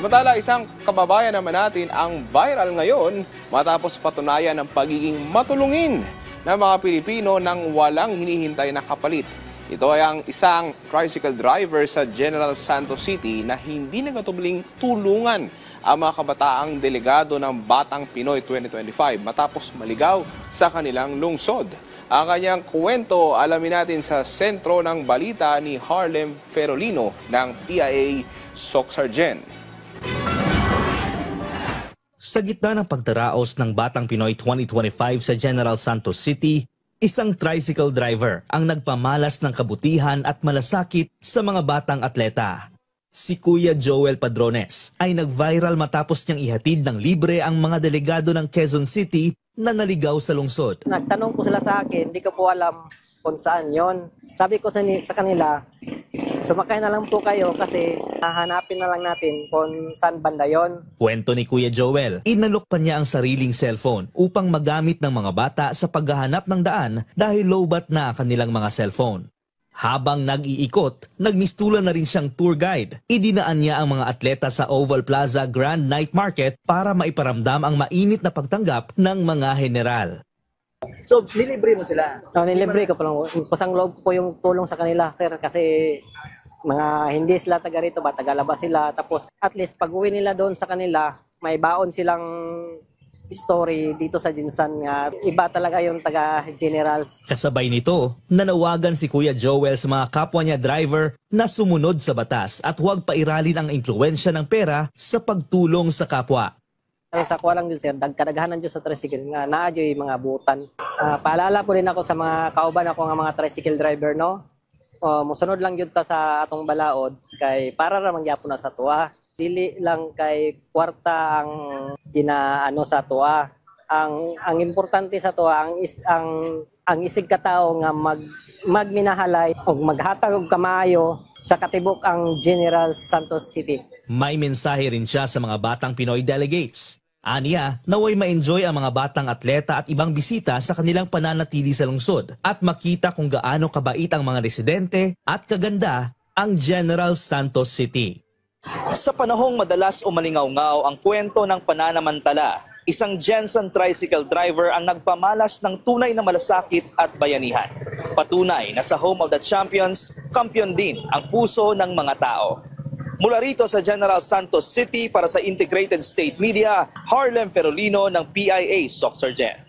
Samantala, isang kababayan naman natin ang viral ngayon matapos patunayan ng pagiging matulungin ng mga Pilipino nang walang hinihintay na kapalit. Ito ay ang isang tricycle driver sa General Santos City na hindi nagatubling tulungan ang mga kabataang delegado ng Batang Pinoy 2025 matapos maligaw sa kanilang lungsod. Ang kanyang kwento alamin natin sa sentro ng balita ni Harlem Ferolino ng PIA Socsargen. Sa gitna ng pagdaraos ng Batang Pinoy 2025 sa General Santos City, isang tricycle driver ang nagpamalas ng kabutihan at malasakit sa mga batang atleta. Si Kuya Joel Padrones ay nag-viral matapos niyang ihatid ng libre ang mga delegado ng Quezon City na naligaw sa lungsod. Nagtanong po sila sa akin, hindi ko po alam kung saan yon. Sabi ko sa kanila, sumakay na lang po kayo kasi hahanapin na lang natin kung saan banda yon. Kwento ni Kuya Joel, inalok pa niya ang sariling cellphone upang magamit ng mga bata sa paghahanap ng daan dahil lowbat na ang kanilang mga cellphone. Habang nag-iikot, nagmistulan na rin siyang tour guide. Idinaan niya ang mga atleta sa Oval Plaza Grand Night Market para maiparamdam ang mainit na pagtanggap ng mga general. So, nilibre mo sila? Nilibre ko po lang. Kusang loob po yung tulong sa kanila, sir, kasi mga hindi sila taga rito ba, tagalabas sila. Tapos at least pag uwi nila doon sa kanila, may baon silang story dito sa Jinsan nga. Iba talaga yung taga-generals. Kasabay nito, nanawagan si Kuya Joel sa mga kapwa niya driver na sumunod sa batas at huwag pairalin ang impluwensya ng pera sa pagtulong sa kapwa. Sa kuha lang din, sir, dagkadaghanan dyan sa tricycle nga, naadyo yung mga butan. Paalala po din ako sa mga kauban ako nga mga tricycle driver, no? Musunod lang yun ta sa atong balaod, kay para ramang gyapon na sa tuwa. Dili lang kay kwarta ang ginaano sa tuwa. Ang importante sa tuwa, ang isig katao nga magminahalay o maghatag og kamayo sa katibok ang General Santos City. May mensahe rin siya sa mga batang Pinoy delegates. Aniya, naway ma-enjoy ang mga batang atleta at ibang bisita sa kanilang pananatili sa lungsod at makita kung gaano kabait ang mga residente at kaganda ang General Santos City. Sa panahong madalas umalingaw-ngaw ang kwento ng pananamantala, isang Jensen tricycle driver ang nagpamalas ng tunay na malasakit at bayanihan. Patunay na sa home of the champions, kampiyon din ang puso ng mga tao. Mula rito sa General Santos City para sa Integrated State Media, Harlem Ferolino ng PIA Socsargen.